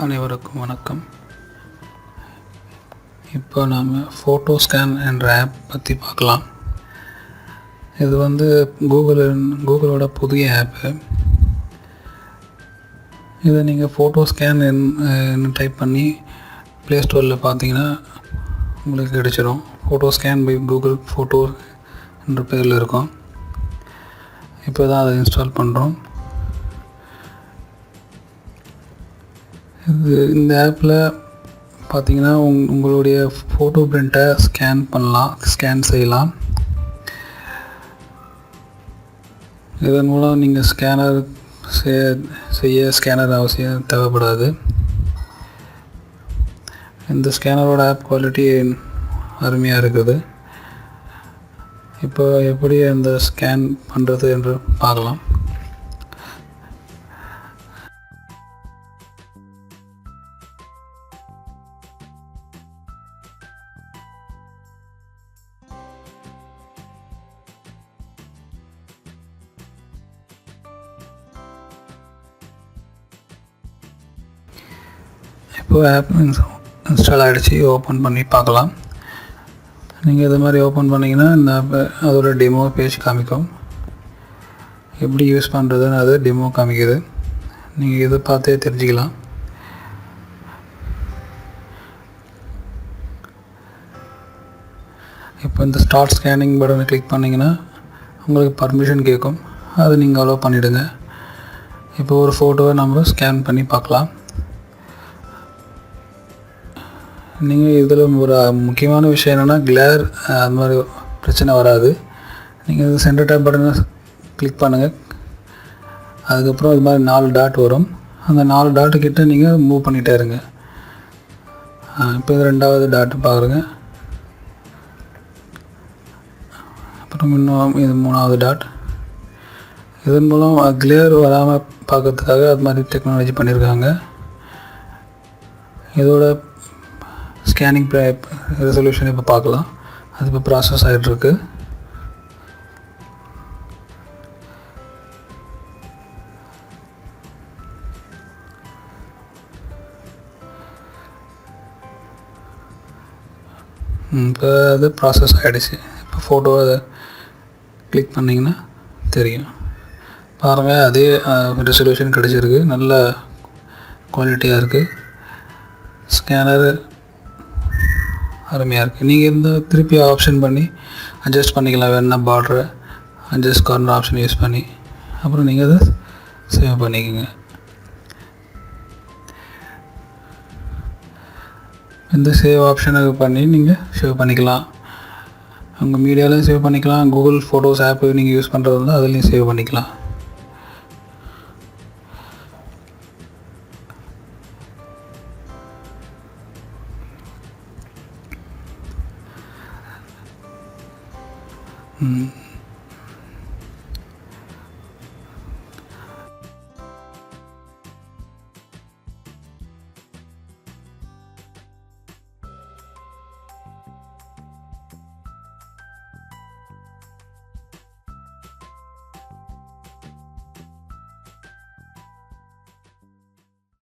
அனைவருக்கும் வணக்கம். இப்போ நாம் ஃபோட்டோ ஸ்கேன் என்ற ஆப் பற்றி பார்க்கலாம். இது வந்து கூகுளோட புதிய ஆப்பு. இதை நீங்கள் ஃபோட்டோ ஸ்கேன் டைப் பண்ணி ப்ளே ஸ்டோரில் பார்த்தீங்கன்னா உங்களுக்கு கிடைச்சிடும். Photo scan by Google photo என்ற பேரில் இருக்கும். இப்போ தான் அதை இன்ஸ்டால் பண்ணுறோம். இந்த ஆப்பில் பார்த்தீங்கன்னா உங்களுடைய ஃபோட்டோ பிரிண்ட்டை ஸ்கேன் செய்யலாம். இதன் மூலம் நீங்கள் ஸ்கேனர் அவசியம் தேவைப்படாது. இந்த ஸ்கேனரோட ஆப் குவாலிட்டி அருமையாக இருக்குது. இப்போ எப்படி அந்த ஸ்கேன் பண்ணுறது என்று பார்க்கலாம். இப்போ ஆப் இன்ஸ்டால் ஆகிடுச்சு. ஓப்பன் பண்ணி பார்க்கலாம். நீங்கள் இது மாதிரி ஓப்பன் பண்ணிங்கன்னா இந்த ஆப்பை அதோட டெமோ பேஜ் காமிக்கும். எப்படி யூஸ் பண்ணுறதுன்னு அது டெமோ காமிக்குது. நீங்கள் இதை பார்த்தே தெரிஞ்சுக்கலாம். இப்போ இந்த ஸ்டார்ட் ஸ்கேனிங் பட்டனை கிளிக் பண்ணிங்கன்னா உங்களுக்கு பர்மிஷன் கேட்கும். அதை நீங்கள் அலோவ் பண்ணிவிடுங்க. இப்போ ஒரு ஃபோட்டோவை நம்ம ஸ்கேன் பண்ணி பார்க்கலாம். நீங்கள் இதில் ஒரு முக்கியமான விஷயம் என்னென்னா கிளேர் அது மாதிரி பிரச்சனை வராது. நீங்கள் சென்டர் டேப் பட்டனை கிளிக் பண்ணுங்கள். அதுக்கப்புறம் இது மாதிரி 4 டாட் வரும். அந்த 4 டாட்டுக்கிட்ட நீங்கள் மூவ் பண்ணிகிட்டே இருங்க. இப்போ இது 2வது டாட்டு பார்க்குறேங்க. அப்புறம் இன்னும் இது 3வது டாட். இதன் மூலம் கிளியர் வராமல் பார்க்கறதுக்காக அது மாதிரி டெக்னாலஜி பண்ணியிருக்காங்க. இதோட ஸ்கேனிங் ரெசல்யூஷன் இப்போ பார்க்கலாம். அது இப்போ ப்ராசஸ் ஆகிட்டுருக்கு. இப்போ அது ப்ராசஸ் ஆகிடுச்சு. இப்போ ஃபோட்டோவை அதை கிளிக் பண்ணிங்கன்னா தெரியும். பாருங்கள், அதே ரெசல்யூஷன் கிடச்சிருக்கு. நல்ல குவாலிட்டியாக இருக்குது. ஸ்கேனர் அருமையாக இருக்குது. நீங்கள் இந்த திருப்பி ஆப்ஷன் பண்ணி அட்ஜஸ்ட் பண்ணிக்கலாம். வேணுன்னா பார்டரை அட்ஜஸ்ட் கார்னர் ஆப்ஷன் யூஸ் பண்ணி அப்புறம் நீங்கள் அதை சேவ் பண்ணிக்கோங்க. இந்த சேவ் ஆப்ஷனை பண்ணி நீங்கள் சேவ் பண்ணிக்கலாம். உங்கள் மீடியாவிலையும் சேவ் பண்ணிக்கலாம். கூகுள் ஃபோட்டோஸ் ஆப்பு நீங்கள் யூஸ் பண்ணுறது இருந்தால் அதுலேயும் சேவ் பண்ணிக்கலாம்.